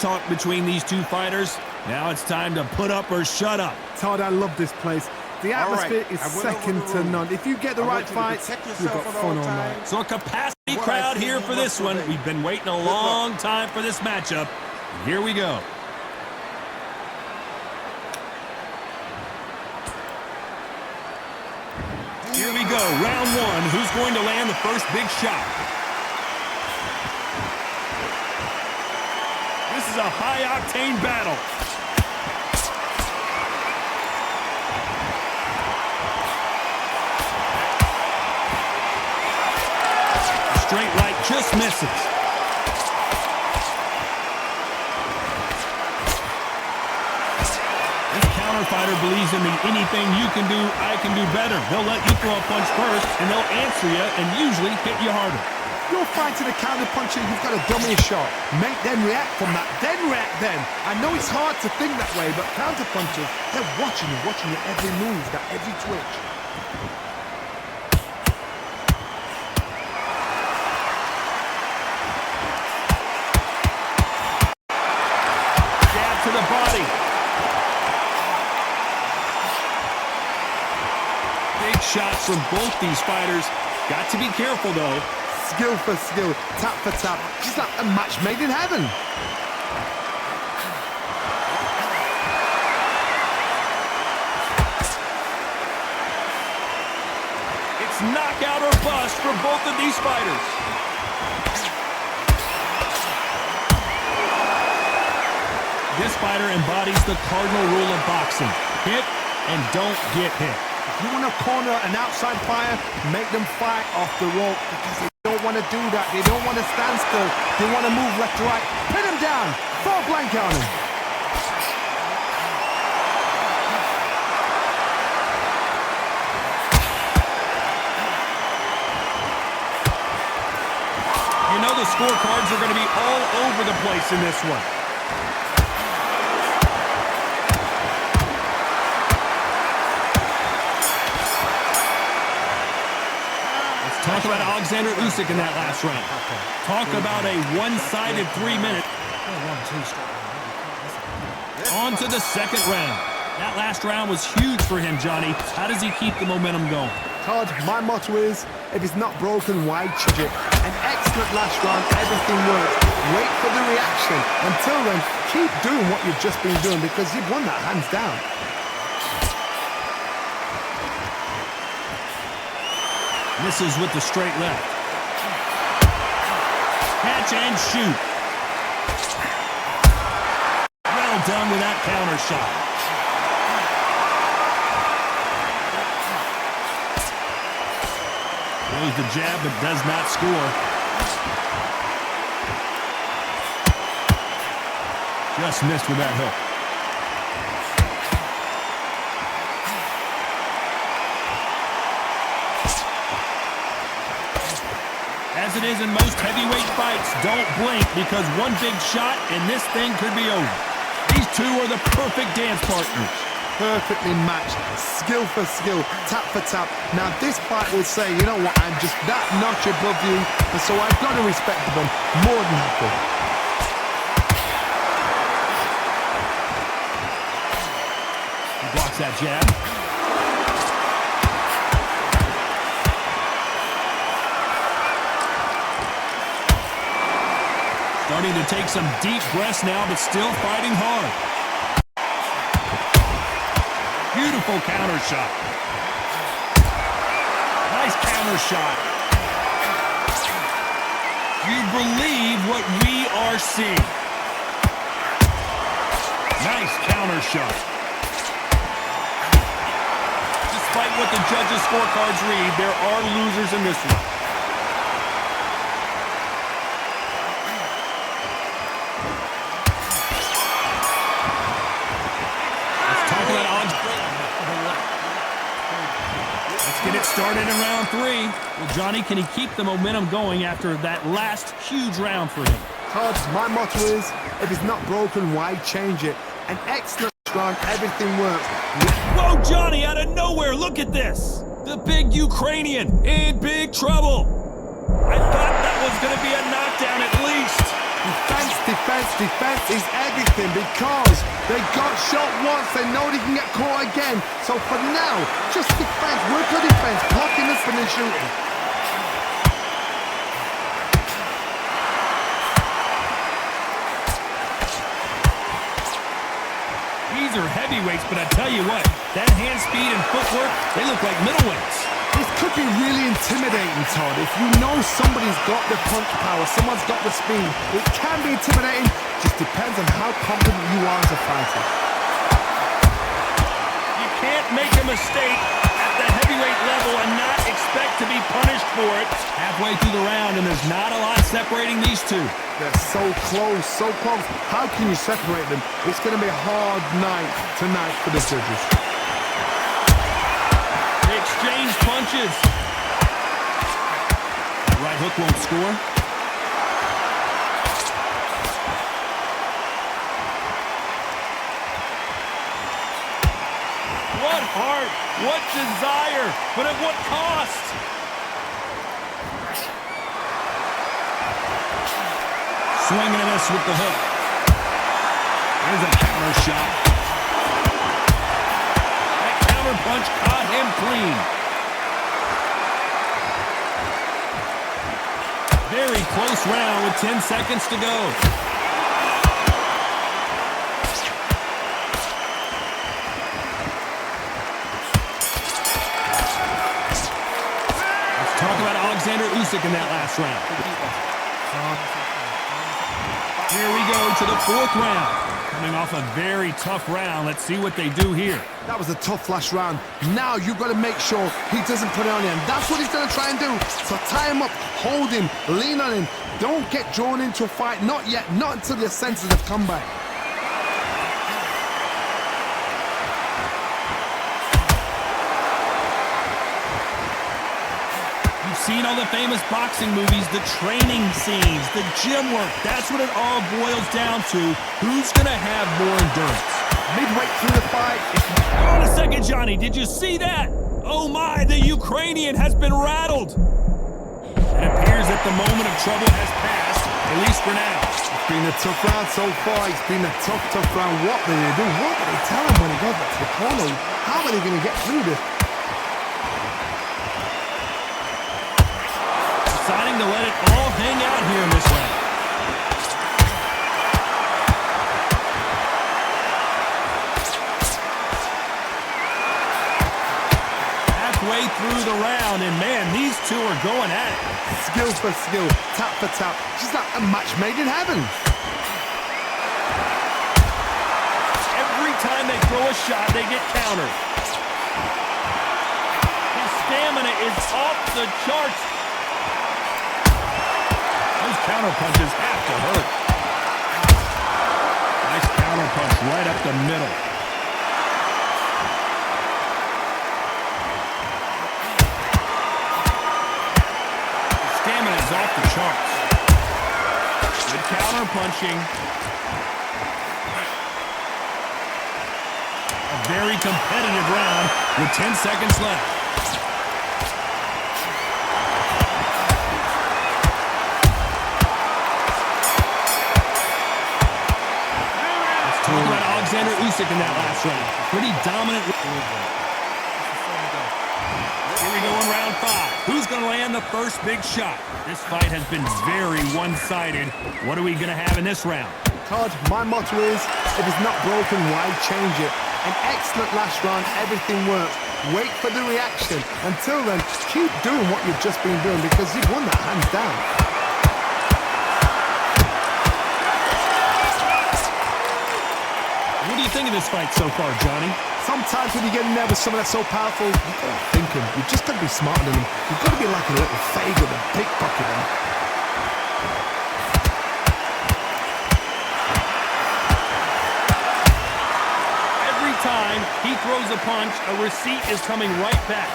talk between these two fighters. Now it's time to put up or shut up. Todd, I love this place. The atmosphere is second to none. If you get the right fights, you've got fun all night. So a capacity crowd here for this one. We've been waiting a long time for this matchup. Here we go. Here we go, round one. Who's going to land the first big shot? This is a high-octane battle. Straight right just misses. This counter fighter believes in the anything you can do, I can do better. They'll let you throw a punch first, and they'll answer you and usually hit you harder. You're fighting a counter puncher, you've got a dummy shot. Make them react from that, then react then. I know it's hard to think that way, but counter punchers, they're watching your every move, that every twitch. Jab to the body. Big shots from both these fighters. Got to be careful, though. Skill for skill, tap for tap, just like a match made in heaven. It's knockout or bust for both of these fighters. This fighter embodies the cardinal rule of boxing. Hit and don't get hit. If you want to corner an outside fighter, make them fight off the rope because they don't want to do that. They don't want to stand still. They want to move left to right. Pin him down. Throw a blanket on him. You know the scorecards are going to be all over the place in this one. Talk about Alexander Usyk in that last round. Talk about a one-sided 3-minute. On to the second round. That last round was huge for him, Johnny. How does he keep the momentum going? Todd, my motto is, if it's not broken, why change it? An excellent last round, everything works. Wait for the reaction. Until then, keep doing what you've just been doing because you've won that hands down. Misses with the straight left. Catch and shoot. Well done with that counter shot. Throws the jab but does not score. Just missed with that hook. As it is in most heavyweight fights, don't blink because one big shot and this thing could be over. These two are the perfect dance partners. Perfectly matched, skill for skill, tap for tap. Now this fight will say, you know what, I'm just that notch above you, and so I've got to respect them more than happy. He blocks that jab. Starting to take some deep breaths now, but still fighting hard. Beautiful counter shot. Nice counter shot. You believe what we are seeing. Nice counter shot. Despite what the judges' scorecards read, there are losers in this one. Get it started in round 3. Well, Johnny, can he keep the momentum going after that last huge round for him? Todd, my motto is, if it's not broken, why change it? An excellent round, everything works. Whoa, Johnny, out of nowhere, look at this. The big Ukrainian in big trouble. I thought that was going to be a knockdown at least. Thanks, defense. defense is everything because they got shot once. They know they can get caught again. So for now, just defense, work on defense, blocking the spin and shooting. These are heavyweights, but I tell you what, that hand speed and footwork, they look like middleweights. This could be really intimidating, Todd. If you know somebody's got the punch power, someone's got the speed, it can be intimidating. Just depends on how confident you are as a fighter. You can't make a mistake at the heavyweight level and not expect to be punished for it. Halfway through the round, and there's not a lot separating these two. They're so close, so close. How can you separate them? It's going to be a hard night tonight for the judges. They exchange punches. Right hook won't score. What heart, what desire, but at what cost? Swinging at us with the hook. There's a counter shot. That counter punch caught him clean. Very close round with 10 seconds to go. Let's talk about Alexander Usyk in that last round. Here we go to the fourth round. Coming off a very tough round. Let's see what they do here. That was a tough last round. Now you've got to make sure he doesn't put it on you. And that's what he's going to try and do. So tie him up, hold him, lean on him. Don't get drawn into a fight. Not yet. Not until your senses have come back. Seen all the famous boxing movies, the training scenes, the gym work. That's what it all boils down to. Who's going to have more endurance? Midway through the fight. Hold on a second, Johnny. Did you see that? Oh my, the Ukrainian has been rattled. It appears that the moment of trouble has passed, at least for now. It's been a tough round so far. It's been a tough round. What do they do? What do they tell him when he goes back to the corner? How are they going to get through this? Deciding to let it all hang out here in this round. Halfway through the round, and man, these two are going at it. Skill for skill, tap for tap. Just like a match made in heaven. Every time they throw a shot, they get countered. His stamina is off the charts. Those counter punches have to hurt. Nice counter punch right up the middle. The stamina is off the charts. Good counter punching. A very competitive round with 10 seconds left. Talk about Alexander Usyk in that last round. Pretty dominant. Here we go in round 5. Who's going to land the first big shot? This fight has been very one-sided. What are we going to have in this round? Todd, my motto is, if it's not broken, why change it? An excellent last round, everything works. Wait for the reaction. Until then, keep doing what you've just been doing because you've won that hands down. What do you think of this fight so far, Johnny? Sometimes when you get in there with someone that's so powerful, you've got to think him. You've just got to be smarter than him. You've got to be like a little faggot and pickpocket him. Every time he throws a punch, a receipt is coming right back.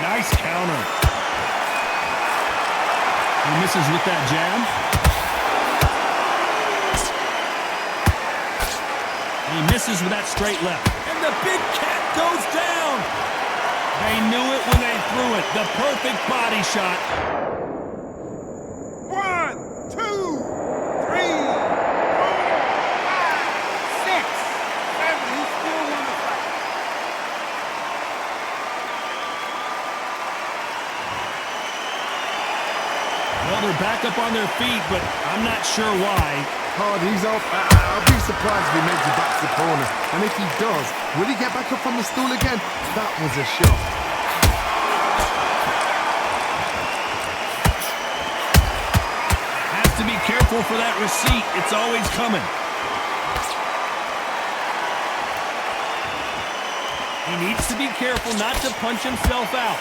Nice counter. He misses with that jab. He misses with that straight left. And the big cat goes down. They knew it when they threw it. The perfect body shot. 1, 2. on their feet, but I'm not sure why. Hard, he's up. I'll be surprised if he makes it back to the corner. And if he does, will he get back up from the stool again? That was a shot. Has to be careful for that receipt. It's always coming. He needs to be careful not to punch himself out.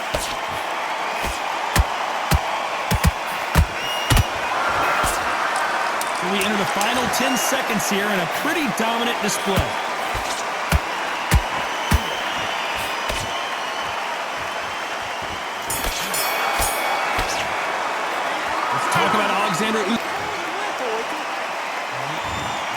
So we enter the final 10 seconds here in a pretty dominant display. Let's talk about Alexander Usyk.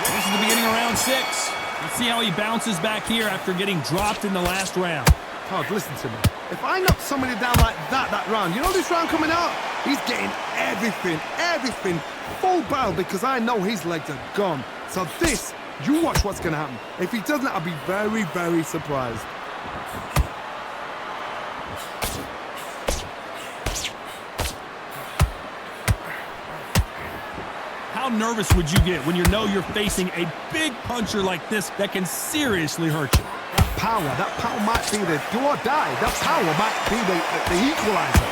This is the beginning of round 6. Let's see how he bounces back here after getting dropped in the last round. Todd, listen to me. If I knock somebody down like that round, you know this round coming out? He's getting everything, full barrel because I know his legs are gone. So this, you watch what's going to happen. If he doesn't, I'll be very, very surprised. How nervous would you get when you know you're facing a big puncher like this that can seriously hurt you? That power might be the do or die. That power might be the equalizer.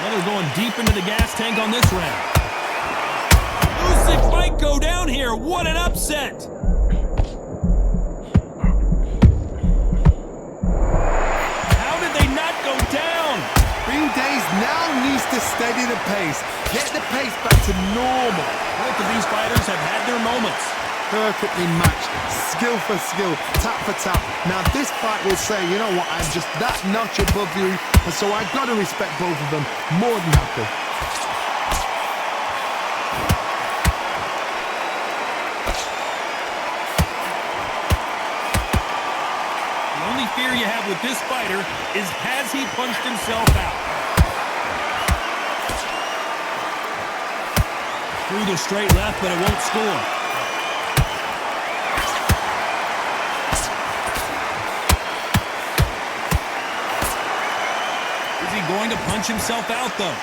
Well, they're going deep into the gas tank on this round. Usyk might go down here. What an upset! How did they not go down? Green Days now needs to steady the pace. Get the pace back to normal. Both of these fighters have had their moments. Perfectly matched, skill for skill, tap for tap. Now this fight will say, you know what, I'm just that notch above you, and so I've got to respect both of them more than happy. The only fear you have with this fighter is has he punched himself out? Through the straight left, but it won't score. Going to punch himself out, though.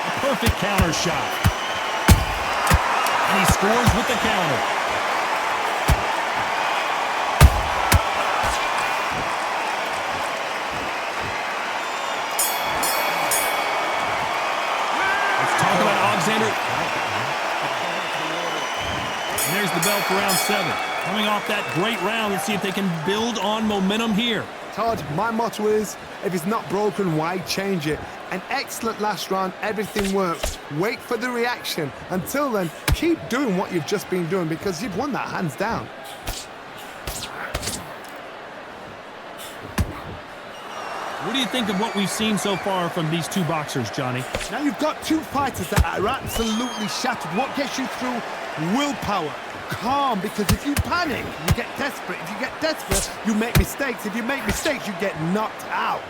A perfect counter shot. And he scores with the counter. Let's talk about Alexander. And there's the bell for round 7. Coming off that great round, let's see if they can build on momentum here. Todd, my motto is, if it's not broken, why change it? An excellent last round, everything works. Wait for the reaction. Until then, keep doing what you've just been doing because you've won that hands down. What do you think of what we've seen so far from these two boxers, Johnny? Now you've got two fighters that are absolutely shattered. What gets you through? Willpower. Calm, because if you panic, you get desperate. If you get desperate, you make mistakes. If you make mistakes, you get knocked out.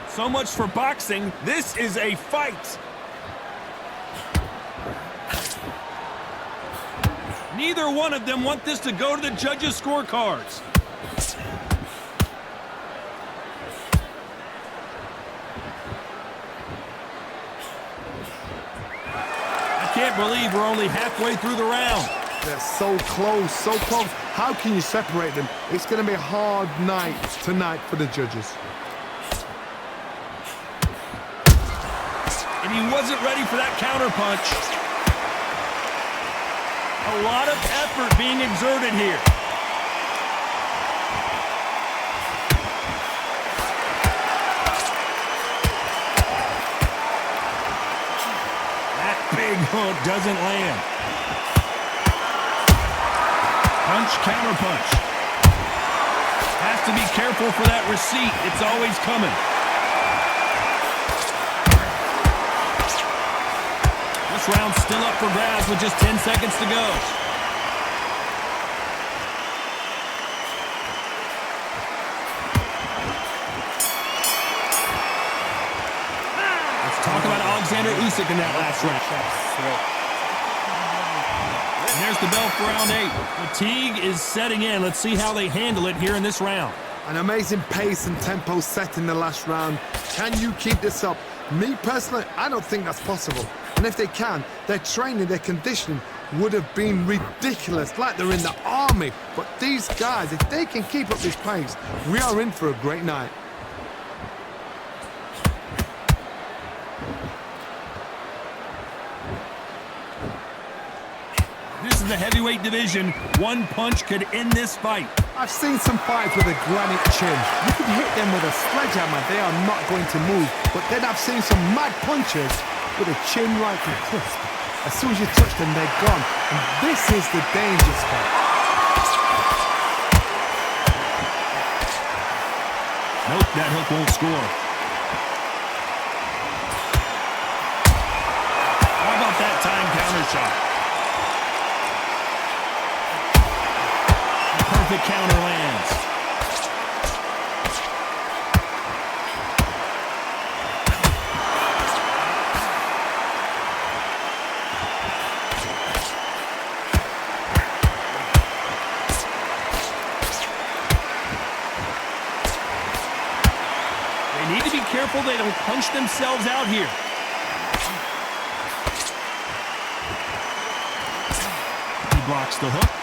So much for boxing. This is a fight. Neither one of them want this to go to the judges' scorecards. I can't believe we're only halfway through the round. They're so close, so close. How can you separate them? It's going to be a hard night tonight for the judges. And he wasn't ready for that counter punch. A lot of effort being exerted here. That big hook doesn't land. Punch, counter punch. Has to be careful for that receipt. It's always coming. This round's still up for grabs with just 10 seconds to go. Let's talk about Alexander Usyk in that last round. And there's the bell for round 8. Fatigue is setting in. Let's see how they handle it here in this round. An amazing pace and tempo set in the last round. Can you keep this up? Me personally, I don't think that's possible. And if they can, their training, their conditioning would have been ridiculous, like they're in the army. But these guys, if they can keep up this pace, we are in for a great night. This is the heavyweight division. One punch could end this fight. I've seen some fights with a granite chin. You can hit them with a sledgehammer, they are not going to move. But then I've seen some mad punches with a chin right to crisp. As soon as you touch them, they're gone. And this is the danger spot. Nope, that hook won't score. How about that time counter shot? Perfect counter lands. They need to be careful they don't punch themselves out here. He blocks the hook.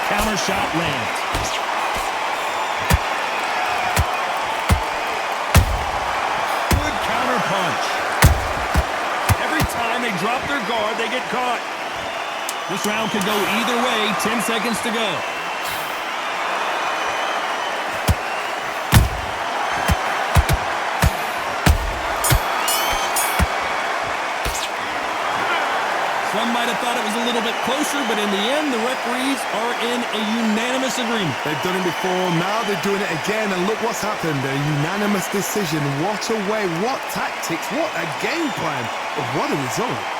Counter shot lands. Good counter punch. Every time they drop their guard, they get caught. This round could go either way. 10 seconds to go. Some might have thought it was a little bit closer, but in the end, the referees are in a unanimous agreement. They've done it before, now they're doing it again, and look what's happened. A unanimous decision. What a way, what tactics, what a game plan. But what a result.